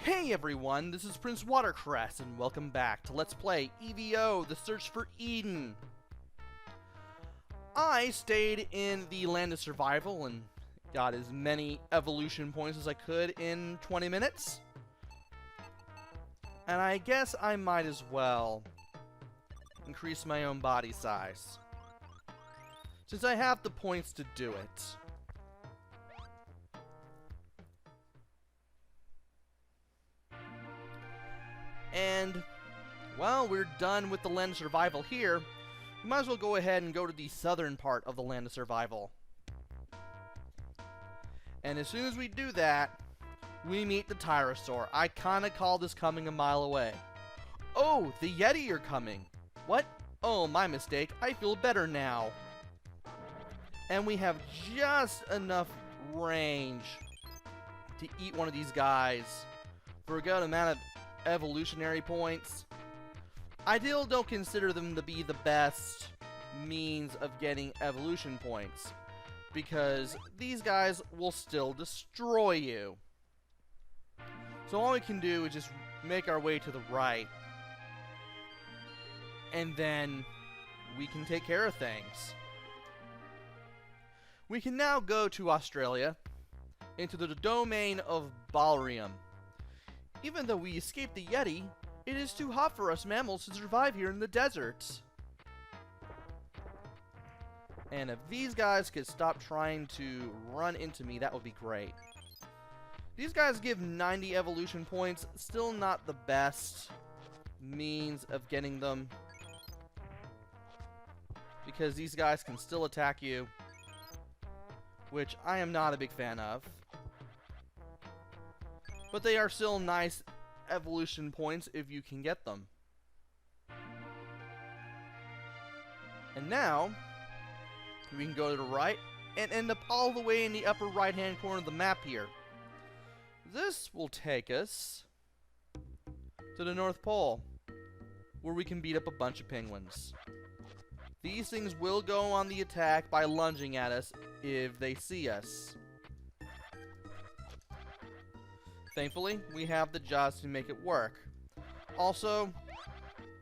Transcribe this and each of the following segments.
Hey everyone, this is PrinceWatercress, and welcome back to Let's Play E.V.O, The Search for Eden. I stayed in the Land of Survival and got as many evolution points as I could in 20 minutes. And I guess I might as well increase my own body size, since I have the points to do it. And, well, we're done with the Land of Survival here. We might as well go ahead and go to the southern part of the Land of Survival. And as soon as we do that, we meet the Tyrannosaur. I kinda called this coming a mile away. Oh, the Yeti are coming. What? Oh, my mistake. I feel better now. And we have just enough range to eat one of these guys for a good amount of evolutionary points. I still don't consider them to be the best means of getting evolution points, because these guys will still destroy you. So all we can do is just make our way to the right, and then we can take care of things. We can now go to Australia, into the domain of Balram. Even though we escaped the Yeti, it is too hot for us mammals to survive here in the desert. And if these guys could stop trying to run into me, that would be great. These guys give 90 evolution points, still not the best means of getting them, because these guys can still attack you, which I am not a big fan of. But they are still nice evolution points if you can get them. And now, we can go to the right and end up all the way in the upper right hand corner of the map here. This will take us to the North Pole, where we can beat up a bunch of penguins. These things will go on the attack by lunging at us if they see us. Thankfully, we have the jaws to make it work. Also,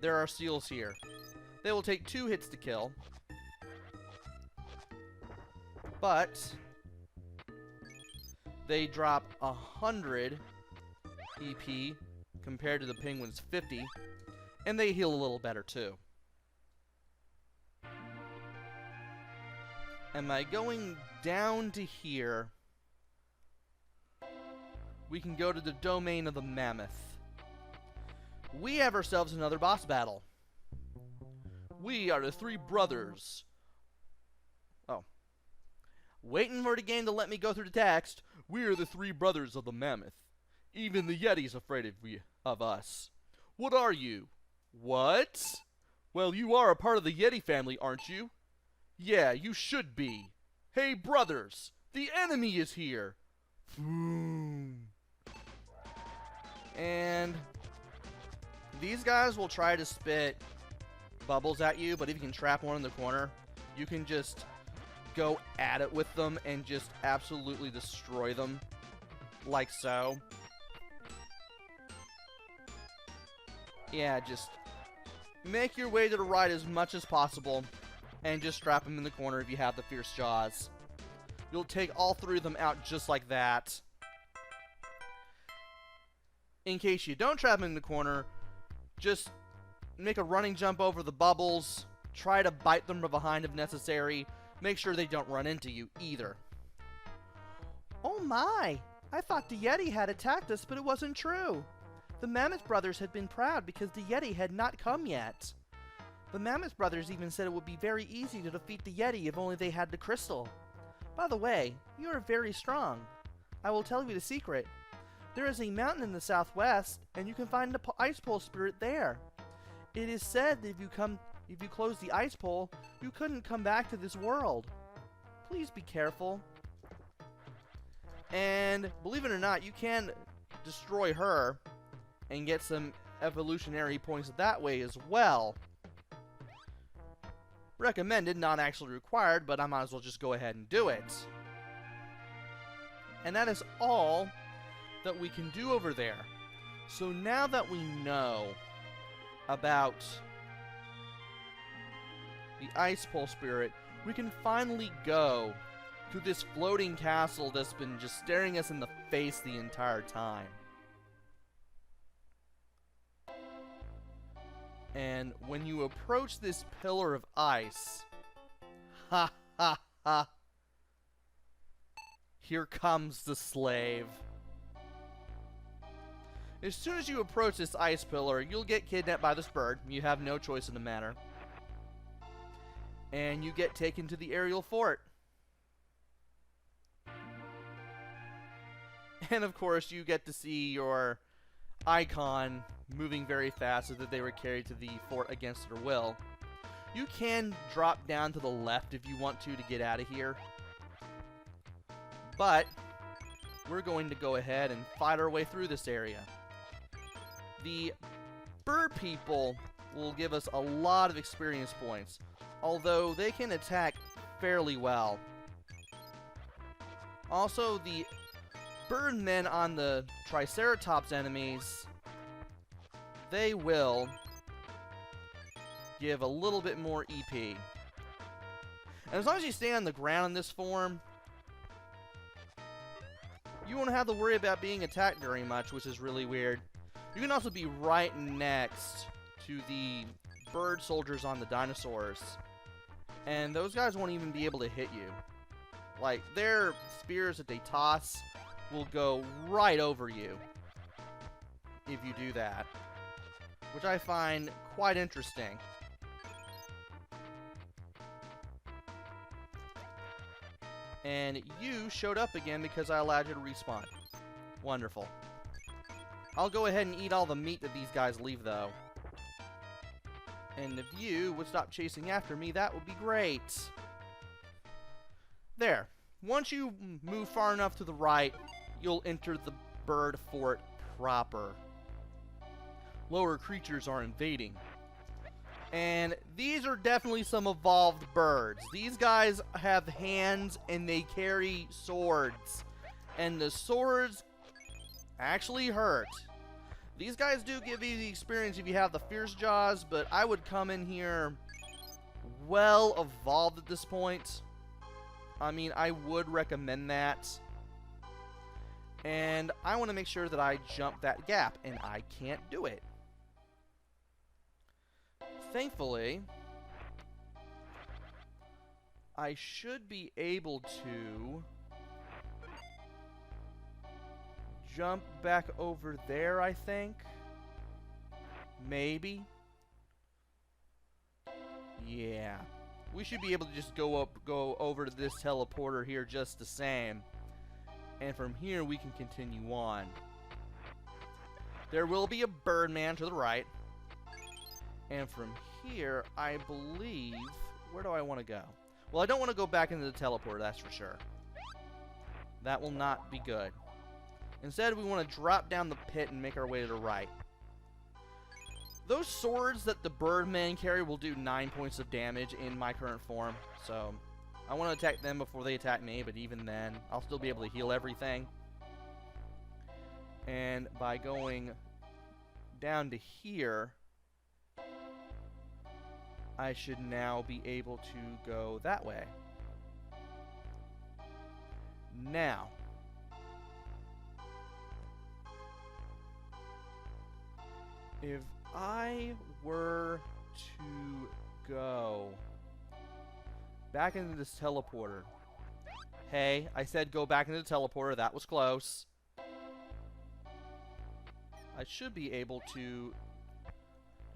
there are seals here. They will take 2 hits to kill, but they drop 100 EP compared to the penguin's 50, and they heal a little better too. Am I going down to here? We can go to the domain of the Mammoth. We have ourselves another boss battle. We are the 3 brothers. Oh. Waiting for the game to let me go through the text. We are the 3 brothers of the Mammoth. Even the Yeti's afraid of us. What are you? What? Well, you are a part of the Yeti family, aren't you? Yeah, you should be. Hey, brothers! The enemy is here! Boom. And these guys will try to spit bubbles at you, but if you can trap one in the corner, you can just go at it with them and just absolutely destroy them, like so. Yeah, just make your way to the right as much as possible and just trap them in the corner if you have the fierce jaws. You'll take all 3 of them out just like that. In case you don't trap them in the corner, just make a running jump over the bubbles, try to bite them from behind if necessary, make sure they don't run into you either. Oh my! I thought the Yeti had attacked us, but it wasn't true. The Mammoth brothers had been proud because the Yeti had not come yet. The Mammoth brothers even said it would be very easy to defeat the Yeti if only they had the crystal. By the way, you are very strong. I will tell you the secret. There is a mountain in the southwest, and you can find the ice pole spirit there. It is said that if you close the ice pole, you couldn't come back to this world. Please be careful. And believe it or not, you can destroy her and get some evolutionary points that way as well. Recommended, not actually required, but I might as well just go ahead and do it. And that is all that we can do over there. So now that we know about the Ice Pole Spirit, we can finally go to this floating castle that's been just staring us in the face the entire time. And when you approach this pillar of ice, ha ha ha, here comes the slave. As soon as you approach this ice pillar, you'll get kidnapped by this bird. You have no choice in the matter. And you get taken to the aerial fort. And of course, you get to see your icon moving very fast so that they were carried to the fort against their will. You can drop down to the left if you want to get out of here. But we're going to go ahead and fight our way through this area. The bird people will give us a lot of experience points, although they can attack fairly well. Also, the bird men on the Triceratops enemies, they will give a little bit more EP. And as long as you stay on the ground in this form, you won't have to worry about being attacked very much, which is really weird. You can also be right next to the bird soldiers on the dinosaurs, and those guys won't even be able to hit you. Like, their spears that they toss will go right over you if you do that, which I find quite interesting. And you showed up again because I allowed you to respawn. Wonderful. I'll go ahead and eat all the meat that these guys leave, though. And if you would stop chasing after me, that would be great. There. Once you move far enough to the right, you'll enter the bird fort proper. Lower creatures are invading. And these are definitely some evolved birds. These guys have hands and they carry swords. And the swords actually hurt. These guys do give you the experience if you have the fierce jaws, but I would come in here well evolved at this point. I mean, I would recommend that. And I want to make sure that I jump that gap, and I can't do it. Thankfully, I should be able to jump back over there, I think. Maybe. Yeah. We should be able to just go over to this teleporter here just the same. And from here we can continue on. There will be a Birdman to the right. And from here, I believe... Where do I want to go? Well, I don't want to go back into the teleporter, that's for sure. That will not be good. Instead, we want to drop down the pit and make our way to the right. Those swords that the Birdmen carry will do 9 points of damage in my current form. So, I want to attack them before they attack me, but even then, I'll still be able to heal everything. And by going down to here, I should now be able to go that way. Now, if I were to go back into this teleporter. Hey, I said go back into the teleporter. That was close. I should be able to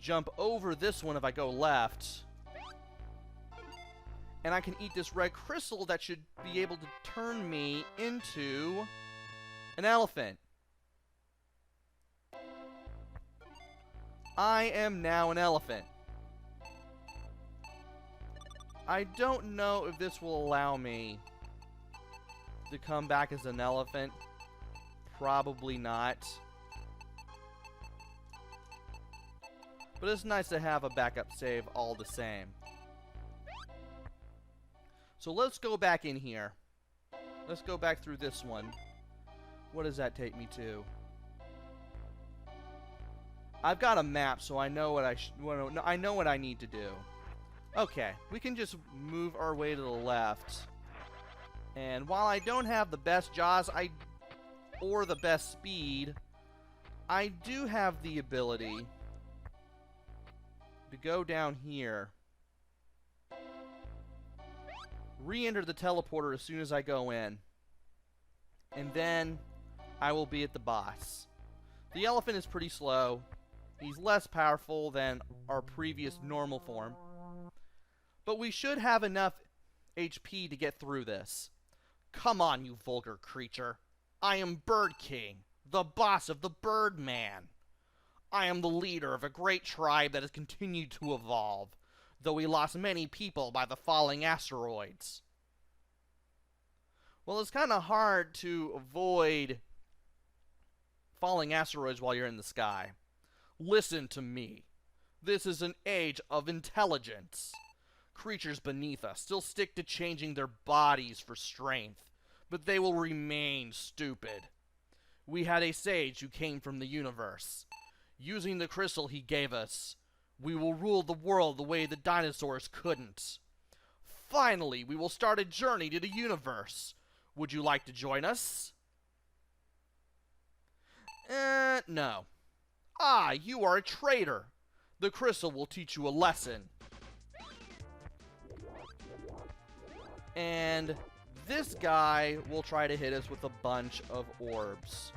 jump over this one if I go left. And I can eat this red crystal that should be able to turn me into an elephant. I am now an elephant. I don't know if this will allow me to come back as an elephant. Probably not. But it's nice to have a backup save all the same. So let's go back in here. Let's go back through this one. What does that take me to? I've got a map, so I know what I know what I need to do. Okay, we can just move our way to the left. And while I don't have the best jaws or the best speed, I do have the ability to go down here, re-enter the teleporter as soon as I go in, and then I will be at the boss. The elephant is pretty slow. He's less powerful than our previous normal form, but we should have enough HP to get through this. Come on, you vulgar creature. I am Bird King, the boss of the Birdman. I am the leader of a great tribe that has continued to evolve, though we lost many people by the falling asteroids. Well, it's kind of hard to avoid falling asteroids while you're in the sky. Listen to me. This is an age of intelligence. Creatures beneath us still stick to changing their bodies for strength, but they will remain stupid. We had a sage who came from the universe. Using the crystal he gave us, we will rule the world the way the dinosaurs couldn't. Finally, we will start a journey to the universe. Would you like to join us? No. Ah, you are a traitor. The crystal will teach you a lesson. And this guy will try to hit us with a bunch of orbs.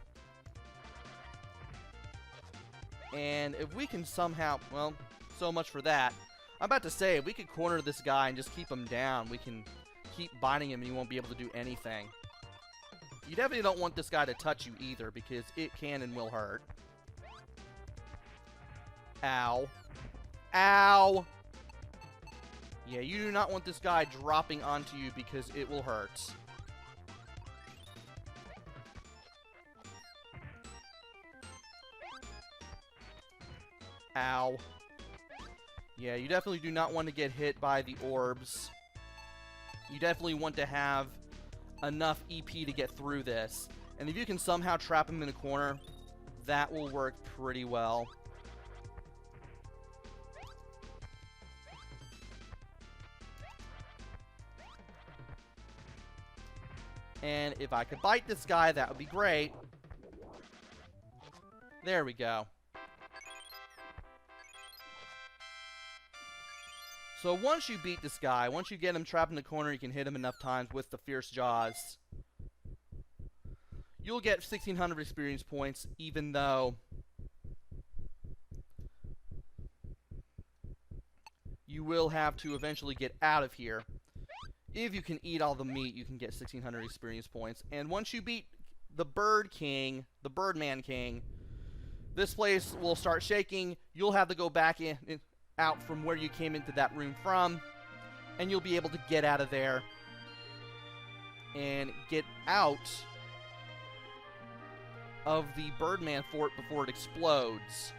And if we can somehow, well, so much for that. I'm about to say, if we could corner this guy and just keep him down, we can keep biting him and he won't be able to do anything. You definitely don't want this guy to touch you either, because it can and will hurt. Ow. Ow! Yeah, you do not want this guy dropping onto you because it will hurt. Ow. Yeah, you definitely do not want to get hit by the orbs. You definitely want to have enough EP to get through this. And if you can somehow trap him in a corner, that will work pretty well. And if I could bite this guy, that would be great. There we go. So once you beat this guy, once you get him trapped in the corner, you can hit him enough times with the fierce jaws. You'll get 1,600 experience points, even though you will have to eventually get out of here. If you can eat all the meat, you can get 1,600 experience points. And once you beat the Bird King, the Birdman King, this place will start shaking. You'll have to go back out from where you came into that room from, and you'll be able to get out of there and get out of the Birdman fort before it explodes.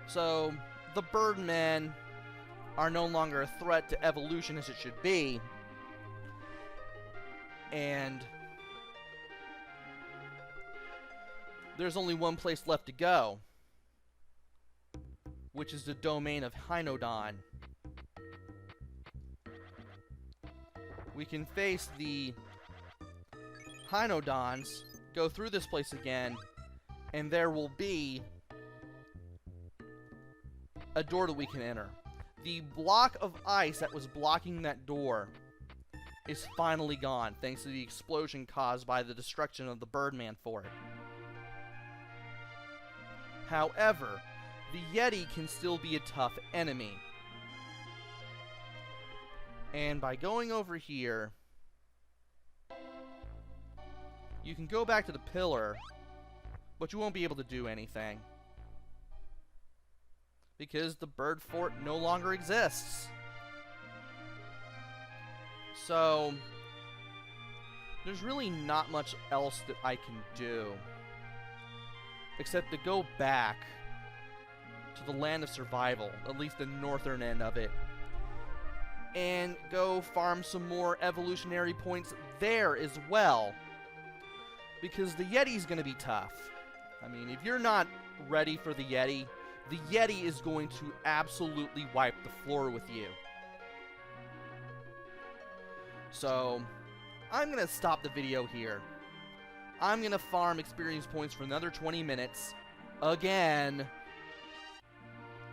So the Birdmen are no longer a threat to evolution as it should be, and there's only one place left to go, which is the domain of Hynodon. We can face the Hynodons, go through this place again, and there will be a door that we can enter. The block of ice that was blocking that door is finally gone, thanks to the explosion caused by the destruction of the Birdman fort. However, the Yeti can still be a tough enemy. And by going over here, you can go back to the pillar, but you won't be able to do anything, because the bird fort no longer exists. So there's really not much else that I can do except to go back to the land of survival, at least the northern end of it, and go farm some more evolutionary points there as well, because the Yeti's gonna be tough. I mean, if you're not ready for the Yeti is going to absolutely wipe the floor with you. So, I'm going to stop the video here. I'm going to farm experience points for another 20 minutes. Again.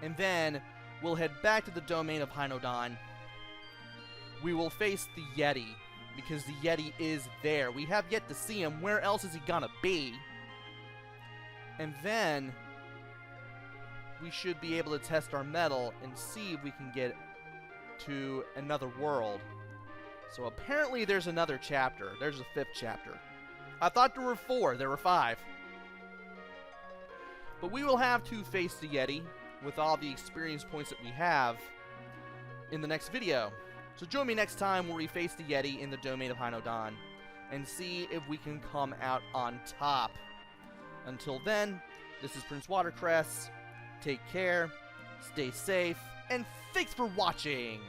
And then, we'll head back to the domain of Hynodon. We will face the Yeti, because the Yeti is there. We have yet to see him. Where else is he gonna be? And then, we should be able to test our metal and see if we can get to another world. So apparently there's another chapter. There's a 5th chapter. I thought there were 4. There were 5. But we will have to face the Yeti with all the experience points that we have in the next video. So join me next time where we face the Yeti in the domain of Hynodon and see if we can come out on top. Until then, this is PrinceWatercress. Take care, stay safe, and thanks for watching!